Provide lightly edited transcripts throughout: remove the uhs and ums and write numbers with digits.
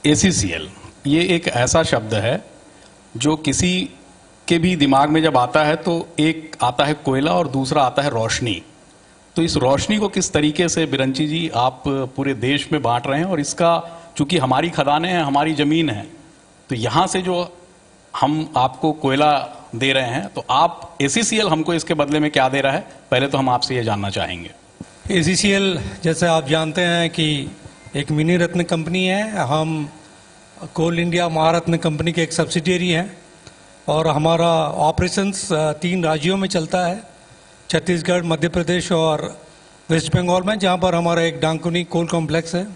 ACCL ये एक ऐसा शब्द है जो किसी के भी दिमाग में जब आता है तो एक आता है कोयला और दूसरा आता है रोशनी। तो इस रोशनी को किस तरीके से बिरंची जी आप पूरे देश में बांट रहे हैं, और इसका चूंकि हमारी खदानें हैं, हमारी ज़मीन है, तो यहाँ से जो हम आपको कोयला दे रहे हैं तो आप ACCL हमको इसके बदले में क्या दे रहा है, पहले तो हम आपसे ये जानना चाहेंगे। ACCL जैसे आप जानते हैं कि एक मिनी रत्न कंपनी है। हम कोल इंडिया महारत्न कंपनी के एक सब्सिडियरी हैं और हमारा ऑपरेशंस 3 राज्यों में चलता है, छत्तीसगढ़, मध्य प्रदेश और वेस्ट बंगाल में, जहां पर हमारा एक डांकुनी कोल कॉम्प्लेक्स है।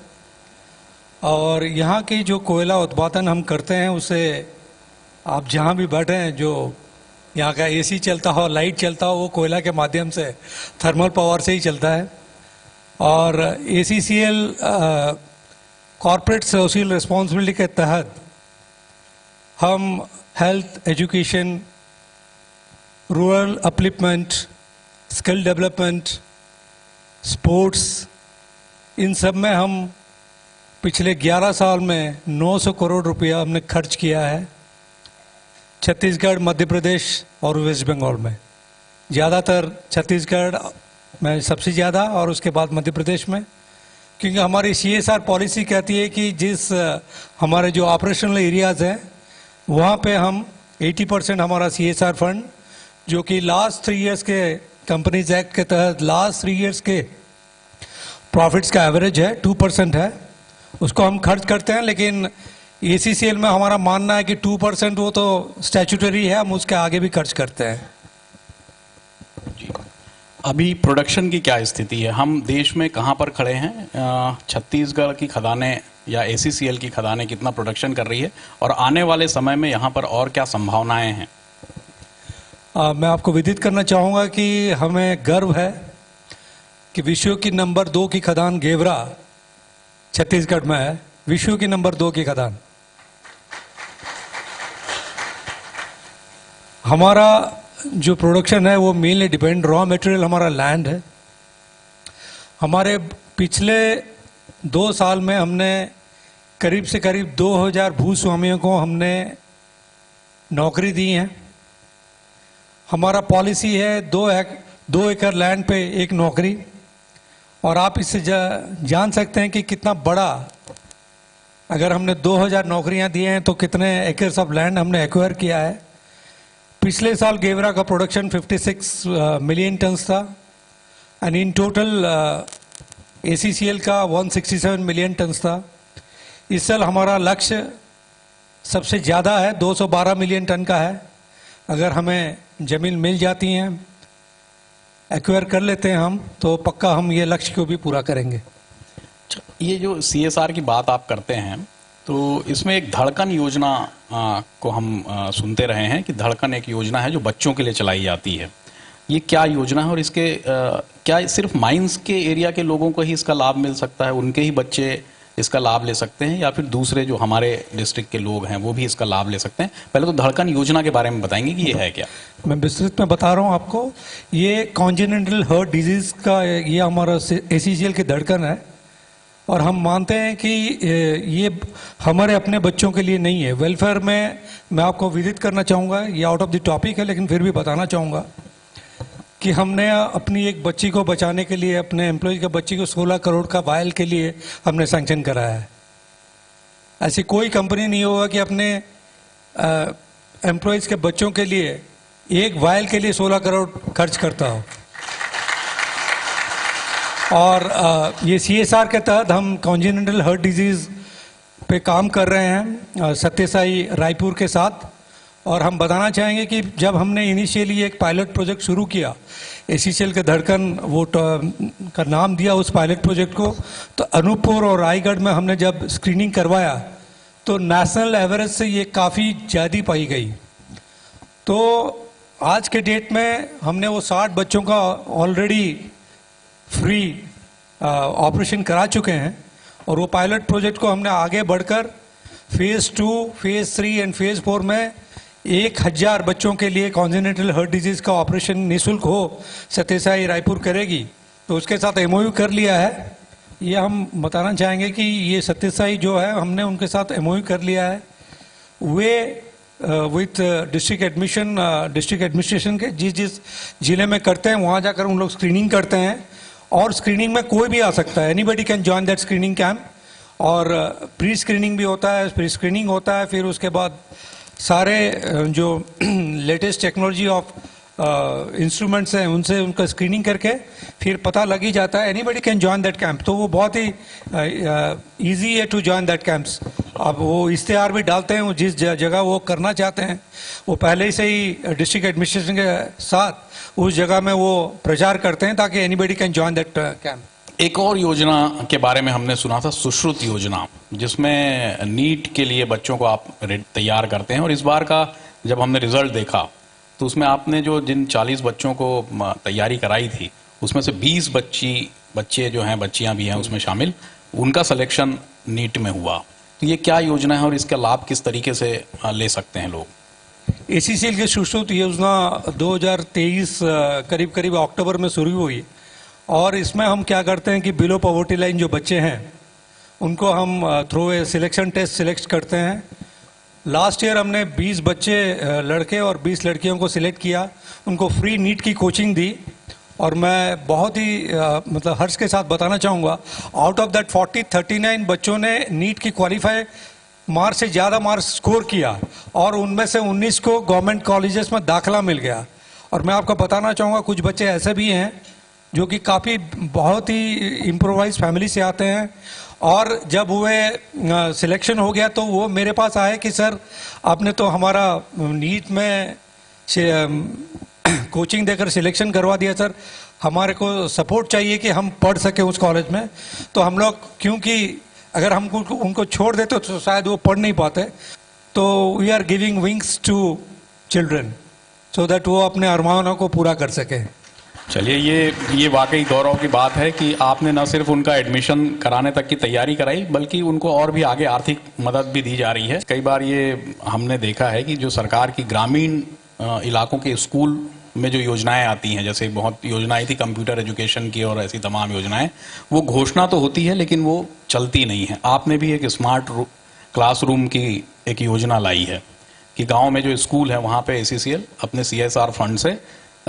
और यहाँ की जो कोयला उत्पादन हम करते हैं उसे आप जहाँ भी बैठे हैं, जो यहाँ का AC चलता हो, लाइट चलता हो, वो कोयला के माध्यम से थर्मल पावर से ही चलता है। और ACCL कॉर्पोरेट सोशल रिस्पॉन्सिबिलिटी के तहत हम health, education, rural upliftment, skill development, sports, इन सब में हम पिछले 11 साल में 900 करोड़ रुपया हमने खर्च किया है छत्तीसगढ़, मध्य प्रदेश और वेस्ट बंगाल में। ज़्यादातर छत्तीसगढ़ में सबसे ज़्यादा और उसके बाद मध्य प्रदेश में, क्योंकि हमारी CSR पॉलिसी कहती है कि जिस हमारे जो ऑपरेशनल एरियाज़ हैं वहाँ पे हम 80% हमारा CSR फंड, जो कि लास्ट 3 इयर्स के कंपनीज एक्ट के तहत लास्ट 3 इयर्स के प्रॉफिट्स का एवरेज है, 2% है, उसको हम खर्च करते हैं। लेकिन ACCL में हमारा मानना है कि 2% वो तो स्टैट्यूटरी है, हम उसके आगे भी खर्च करते हैं। अभी प्रोडक्शन की क्या स्थिति है, हम देश में कहाँ पर खड़े हैं? छत्तीसगढ़ की खदानें या ACCL की खदानें कितना प्रोडक्शन कर रही है, और आने वाले समय में यहाँ पर और क्या संभावनाएं हैं? मैं आपको विदित करना चाहूँगा कि हमें गर्व है कि विश्व की नंबर 2 की खदान गेवरा छत्तीसगढ़ में है। विश्व की नंबर 2 की खदान। हमारा जो प्रोडक्शन है वो मेनली डिपेंड, रॉ मटेरियल हमारा लैंड है। हमारे पिछले 2 साल में हमने करीब से करीब 2000 भूस्वामियों को हमने नौकरी दी है। हमारा पॉलिसी है 2 एकड़ लैंड पे 1 नौकरी, और आप इससे जान सकते हैं कि कितना बड़ा, अगर हमने 2000 नौकरियां दी हैं तो कितने एकर्स ऑफ लैंड हमने एक्वायर किया है। पिछले साल गेवरा का प्रोडक्शन 56 मिलियन टन्स था, एंड इन टोटल ACCL का 167 मिलियन टन्स था। इस साल हमारा लक्ष्य सबसे ज़्यादा है, 212 मिलियन टन का है। अगर हमें ज़मीन मिल जाती हैं, एक्वायर कर लेते हैं हम, तो पक्का हम ये लक्ष्य को भी पूरा करेंगे। ये जो CSR की बात आप करते हैं, तो इसमें एक धड़कन योजना को हम सुनते रहे हैं कि धड़कन एक योजना है जो बच्चों के लिए चलाई जाती है। ये क्या योजना है, और इसके क्या सिर्फ माइंस के एरिया के लोगों को ही इसका लाभ मिल सकता है, उनके ही बच्चे इसका लाभ ले सकते हैं, या फिर दूसरे जो हमारे डिस्ट्रिक्ट के लोग हैं वो भी इसका लाभ ले सकते हैं? पहले तो धड़कन योजना के बारे में बताएंगे कि ये है क्या? मैं विस्तृत में बता रहा हूँ आपको। ये कॉन्जेनिटल हार्ट डिजीज़ का ये हमारा ACCL की धड़कन है, और हम मानते हैं कि ये हमारे अपने बच्चों के लिए नहीं है। वेलफेयर में मैं आपको विदित करना चाहूँगा, ये आउट ऑफ द टॉपिक है लेकिन फिर भी बताना चाहूँगा कि हमने अपनी एक बच्ची को बचाने के लिए, अपने एम्प्लॉय के बच्ची को 16 करोड़ का वायल के लिए हमने सैंक्शन कराया है। ऐसी कोई कंपनी नहीं होगा कि अपने एम्प्लॉयज़ के बच्चों के लिए एक वायल के लिए 16 करोड़ खर्च करता हो। और ये CSR के तहत हम कॉन्जेनिटल हार्ट डिजीज़ पे काम कर रहे हैं सत्य साई रायपुर के साथ। और हम बताना चाहेंगे कि जब हमने इनिशियली एक पायलट प्रोजेक्ट शुरू किया, ACCL के धड़कन वो का नाम दिया उस पायलट प्रोजेक्ट को, तो अनूपपुर और रायगढ़ में हमने जब स्क्रीनिंग करवाया तो नेशनल एवरेज से ये काफ़ी ज़्यादा पाई गई। तो आज के डेट में हमने वो 60 बच्चों का ऑलरेडी फ्री ऑपरेशन करा चुके हैं, और वो पायलट प्रोजेक्ट को हमने आगे बढ़कर फेज़ 2, फेज़ 3 एंड फेज़ 4 में 1000 बच्चों के लिए कॉन्जेनिटल हार्ट डिजीज़ का ऑपरेशन निःशुल्क हो सत्य साई रायपुर करेगी। तो उसके साथ MOU कर लिया है। ये हम बताना चाहेंगे कि ये सत्यसाई जो है हमने उनके साथ एमओयू कर लिया है। वे विथ डिस्ट्रिक्ट एडमिनिस्ट्रेशन के जिस जिस जिले में करते हैं वहाँ जाकर उन लोग स्क्रीनिंग करते हैं, और स्क्रीनिंग में कोई भी आ सकता है, anybody can join that screening camp. और प्री स्क्रीनिंग भी होता है, प्री स्क्रीनिंग होता है, फिर उसके बाद सारे जो लेटेस्ट टेक्नोलॉजी ऑफ इंस्ट्रूमेंट्स हैं उनसे उनका स्क्रीनिंग करके फिर पता लग ही जाता है, anybody can join that camp. तो वो बहुत ही इजी है टू जॉइन दैट कैंप्स। अब वो इश्तेहार भी डालते हैं, वो जिस जगह वो करना चाहते हैं वो पहले से ही डिस्ट्रिक्ट एडमिनिस्ट्रेशन के साथ उस जगह में वो प्रचार करते हैं ताकि anybody can join that camp. एक और योजना के बारे में हमने सुना था, सुश्रुत योजना, जिसमें नीट के लिए बच्चों को आप तैयार करते हैं। और इस बार का जब हमने रिजल्ट देखा तो उसमें आपने जो जिन 40 बच्चों को तैयारी कराई थी उसमें से 20 बच्चे जो हैं, बच्चियां भी हैं उसमें शामिल, उनका सिलेक्शन नीट में हुआ। तो ये क्या योजना है और इसका लाभ किस तरीके से ले सकते हैं लोग? ACCL की सुश्रुत योजना 2023 करीब करीब अक्टूबर में शुरू हुई, और इसमें हम क्या करते हैं कि बिलो पॉवर्टी लाइन जो बच्चे हैं उनको हम through a selection test select करते हैं। लास्ट ईयर हमने 20 बच्चे लड़के और 20 लड़कियों को सिलेक्ट किया, उनको फ्री नीट की कोचिंग दी। और मैं बहुत ही मतलब हर्ष के साथ बताना चाहूँगा, आउट ऑफ दैट 39 बच्चों ने नीट की क्वालिफाई मार्क्स से ज़्यादा मार्क्स स्कोर किया, और उनमें से 19 को गवर्नमेंट कॉलेजेस में दाखिला मिल गया। और मैं आपको बताना चाहूँगा कुछ बच्चे ऐसे भी हैं जो कि काफ़ी बहुत ही इम्प्रोवाइज फैमिली से आते हैं, और जब वे सिलेक्शन हो गया तो वो मेरे पास आए कि सर आपने तो हमारा नीट में कोचिंग देकर सिलेक्शन करवा दिया सर, हमारे को सपोर्ट चाहिए कि हम पढ़ सकें उस कॉलेज में। तो हम लोग, क्योंकि अगर हम उनको छोड़ देते तो शायद वो पढ़ नहीं पाते, तो we are giving wings to children so that वो अपने अरमानों को पूरा कर सके। चलिए, ये वाकई गौरव की बात है कि आपने न सिर्फ उनका एडमिशन कराने तक की तैयारी कराई, बल्कि उनको और भी आगे आर्थिक मदद भी दी जा रही है। कई बार ये हमने देखा है कि जो सरकार की ग्रामीण इलाकों के स्कूल में जो योजनाएं आती हैं, जैसे बहुत योजनाएं थी कंप्यूटर एजुकेशन की और ऐसी तमाम योजनाएं, वो घोषणा तो होती है लेकिन वो चलती नहीं है। आपने भी एक स्मार्ट क्लासरूम की एक योजना लाई है कि गाँव में जो स्कूल है वहाँ पे ACCL अपने CSR फंड से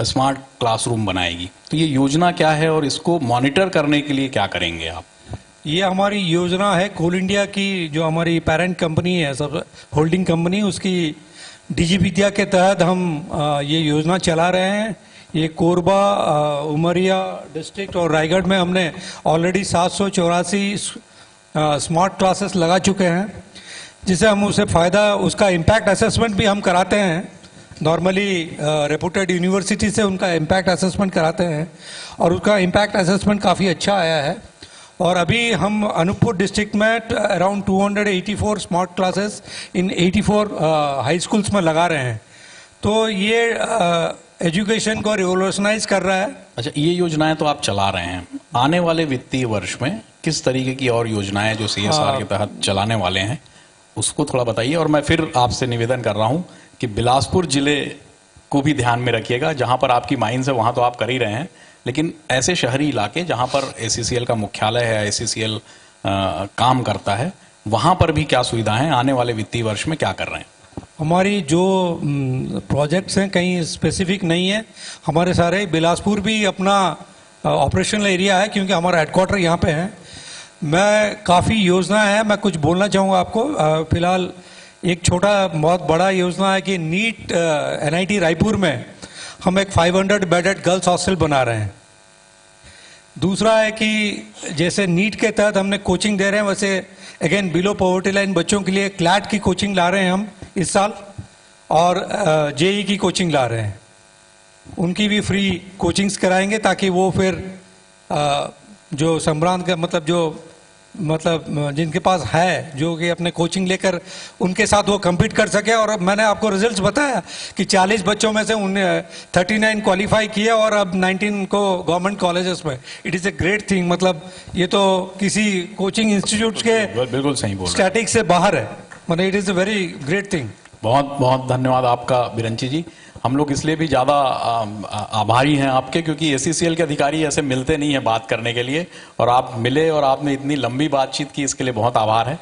स्मार्ट क्लासरूम बनाएगी। तो ये योजना क्या है और इसको मॉनिटर करने के लिए क्या करेंगे आप? ये हमारी योजना है कोल इंडिया की, जो हमारी पेरेंट कंपनी है, सब होल्डिंग कंपनी, उसकी DG विद्या के तहत हम ये योजना चला रहे हैं। ये कोरबा, उमरिया डिस्ट्रिक्ट और रायगढ़ में हमने ऑलरेडी 784 स्मार्ट क्लासेस लगा चुके हैं, जिसे हम उसे फ़ायदा, उसका इम्पैक्ट असेसमेंट भी हम कराते हैं। नॉर्मली रेपुटेड यूनिवर्सिटी से उनका इम्पैक्ट असेसमेंट कराते हैं, और उसका इम्पैक्ट असेसमेंट काफ़ी अच्छा आया है। और अभी हम अनूपपुर डिस्ट्रिक्ट में around 284 smart classes in 84 high schools में लगा रहे हैं। तो ये एजुकेशन को रिवोल्यूशनाइज कर रहा है। अच्छा, ये योजनाएं तो आप चला रहे हैं, आने वाले वित्तीय वर्ष में किस तरीके की और योजनाएं जो CSR के तहत चलाने वाले हैं उसको थोड़ा बताइए। और मैं फिर आपसे निवेदन कर रहा हूँ कि बिलासपुर जिले को भी ध्यान में रखिएगा, जहां पर आपकी माइंस है वहां तो आप कर ही रहे हैं, लेकिन ऐसे शहरी इलाके जहां पर ACCL का मुख्यालय है, ACCL काम करता है, वहां पर भी क्या सुविधाएं हैं, आने वाले वित्तीय वर्ष में क्या कर रहे हैं? हमारी जो प्रोजेक्ट्स हैं कहीं स्पेसिफिक नहीं है, हमारे सारे, बिलासपुर भी अपना ऑपरेशनल एरिया है क्योंकि हमारा हेडक्वार्टर यहाँ पे है। मैं काफ़ी योजना है, मैं कुछ बोलना चाहूँगा आपको। फिलहाल एक छोटा बहुत बड़ा योजना है कि नीट NIT रायपुर में हम एक 500 बेडेड गर्ल्स हॉस्टल बना रहे हैं। दूसरा है कि जैसे नीट के तहत हमने कोचिंग दे रहे हैं, वैसे अगेन बिलो पॉवर्टी लाइन बच्चों के लिए क्लैट की कोचिंग ला रहे हैं हम इस साल, और JEE की कोचिंग ला रहे हैं। उनकी भी फ्री कोचिंग्स कराएंगे ताकि वो फिर जो संभ्रांत का मतलब जिनके पास है, जो कि अपने कोचिंग लेकर उनके साथ वो compete कर सके। और मैंने आपको रिजल्ट्स बताया कि 40 बच्चों में से 39 क्वालिफाई किए और अब 19 को गवर्नमेंट कॉलेजेस में। It is a great thing, मतलब ये तो किसी कोचिंग इंस्टीट्यूट्स के बिल्कुल सही बोल स्टैटिक से बाहर है, मतलब it is a very great thing. बहुत बहुत धन्यवाद आपका बिरंची जी। हम लोग इसलिए भी ज़्यादा आभारी हैं आपके, क्योंकि एसीसीएल के अधिकारी ऐसे मिलते नहीं हैं बात करने के लिए, और आप मिले और आपने इतनी लंबी बातचीत की, इसके लिए बहुत आभार है।